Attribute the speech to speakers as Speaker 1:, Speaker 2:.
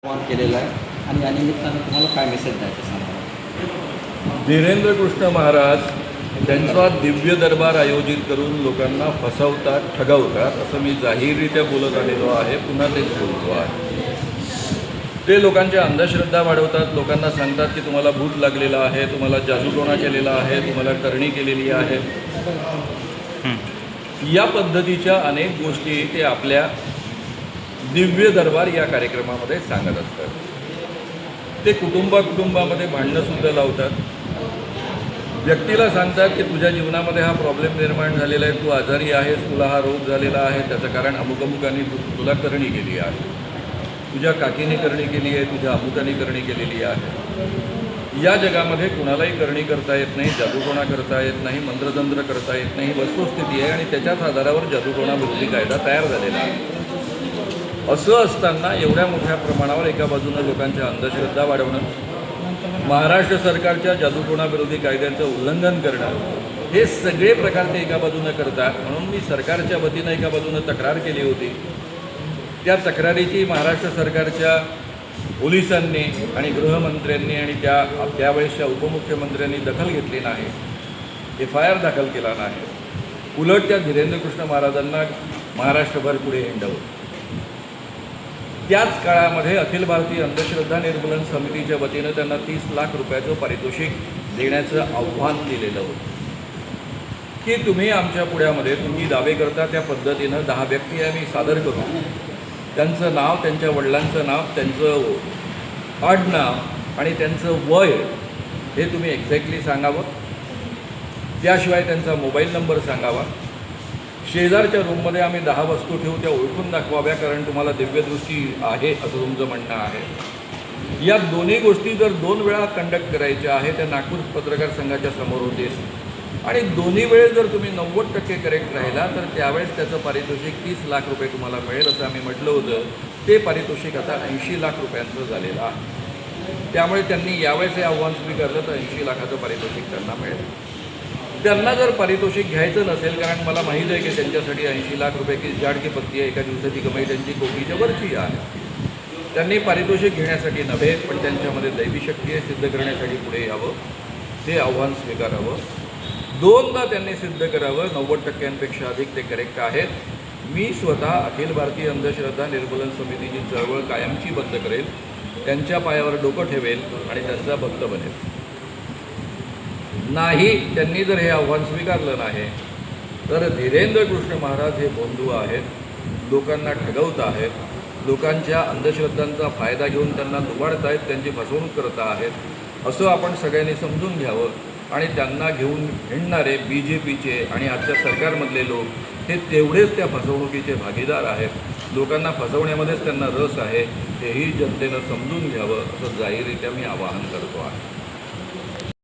Speaker 1: केलेला आहे आणि या निमित्तानं तुम्हाला काय मेसेज द्यायचं सांगा.
Speaker 2: धीरेंद्र कृष्ण महाराज त्यांचा दिव्य दरबार आयोजित करून लोकांना फसवतात, ठगवतात असं मी जाहीररित्या बोलत आलेलो आहे. पुन्हा तेच बोलतो आहे. ते लोकांच्या अंधश्रद्धा वाढवतात, लोकांना सांगतात की तुम्हाला भूत लागलेला आहे, तुम्हाला जादूटोणा केलेला आहे, तुम्हाला करणी केलेली आहे. या पद्धतीच्या अनेक गोष्टी ते आपल्या दिव्य दरबार या कार्यक्रमामध्ये सांगत असतात. ते कुटुंबामध्ये भांडणंसुद्धा लावतात. व्यक्तीला सांगतात की तुझ्या जीवनामध्ये हा प्रॉब्लेम निर्माण झालेला आहे, तू आजारी आहेस, तुला हा रोग झालेला आहे, त्याचं कारण अमुकाने तुला करणी केली आहे, तुझ्या काकीने करणी केली आहे, तुझ्या अमुकाने करणी केलेली आहे. या जगामध्ये कुणालाही करणी करता येत नाही, जादूटोणा करता येत नाही, मंत्रतंत्र करता येत नाही, वस्तुस्थिती आहे आणि त्याच्याच आधारावर जादूटोणा विरोधी कायदा तयार झालेला आहे. असं असताना एवढ्या मोठ्या प्रमाणावर एका बाजूनं लोकांच्या अंधश्रद्धा वाढवणं, महाराष्ट्र सरकारच्या जादूटोणा विरोधी कायद्याचं उल्लंघन करणं, हे सगळे प्रकार ते एका बाजूनं करतात. म्हणून मी सरकारच्या वतीनं एका बाजूनं तक्रार केली होती. त्या तक्रारीची महाराष्ट्र सरकारच्या पोलिसांनी आणि गृहमंत्र्यांनी आणि त्यावेळेसच्या उपमुख्यमंत्र्यांनी दखल घेतली नाही, FIR दाखल केला नाही. उलट त्या धीरेंद्र कृष्ण महाराजांना महाराष्ट्रभर पुढे हिंडवलं. त्याच काळामध्ये अखिल भारतीय अंधश्रद्धा निर्मूलन समितीच्या वतीनं त्यांना 30 लाख रुपयाचं पारितोषिक देण्याचं आव्हान दिलेलं होतं की तुम्ही आमच्या पुढ्यामध्ये तुम्ही दावे करता त्या पद्धतीनं 10 व्यक्ती आम्ही सादर करू, त्यांचं नाव, त्यांच्या वडिलांचं नाव, त्यांचं आडनाव आणि त्यांचं वय हे तुम्ही एक्झॅक्टली सांगावं. त्याशिवाय त्यांचा मोबाईल नंबर सांगावा. शेजारच्या रूममध्ये आम्ही 10 वस्तू ठेवू, त्या ओळखून दाखवाव्या, कारण तुम्हाला दिव्यदृष्टी आहे असं तुमचं म्हणणं आहे. या दोन्ही गोष्टी जर 2 वेळा कंडक्ट करायच्या आहे, त्या नागपूर पत्रकार संघाच्या समोर होतील आणि दोन्ही वेळेस जर तुम्ही 90% करेक्ट राहिला तर त्यावेळेस त्याचं पारितोषिक 30 लाख रुपये तुम्हाला मिळेल असं आम्ही म्हटलं होतं. ते पारितोषिक आता 80 लाख रुपयांचं झालेलं आहे. त्यामुळे त्यांनी यावेळेस हे आव्हान स्वीकारलं तर 80 लाखाचं पारितोषिक त्यांना मिळेल. त्यांना जर पारितोषिक घ्यायचं नसेल, कारण मला माहीत आहे की त्यांच्यासाठी 80 लाख रुपये की जाड की पत्ती आहे, एका दिवसाची कमाई त्यांची कोटीच्या वरची आहे. त्यांनी पारितोषिक घेण्यासाठी नव्हे, पण त्यांच्यामध्ये दैवी शक्ती आहे सिद्ध करण्यासाठी पुढे यावं, ते आव्हान स्वीकारावं. 2दा त्यांनी सिद्ध करावं. 90%पेक्षा अधिक ते करेक्ट आहेत. मी स्वतः अखिल भारतीय अंधश्रद्धा निर्मूलन समितीची चळवळ कायमची बंद करेल, त्यांच्या पायावर डोकं ठेवेल आणि त्यांचा भक्त बनेल. नाही, त्यांनी जर हे आव्हान स्वीकारलं नाही तर धीरेंद्र कृष्ण महाराज हे बोंधू आहेत, लोकांना ठगवत आहेत, लोकांच्या अंधश्रद्धांचा फायदा घेऊन त्यांना लुबाडत आहेत, त्यांची फसवणूक करत आहेत असं आपण सगळ्यांनी समजून घ्यावं. आणि त्यांना घेऊन हिंडणारे BJPचे आणि आजच्या सरकारमधले लोक हे तेवढेच त्या फसवणुकीचे भागीदार आहेत. लोकांना फसवण्यामध्येच त्यांना रस आहे, हेही जनतेनं समजून घ्यावं असं जाहीररित्या मी आवाहन करतो आहे.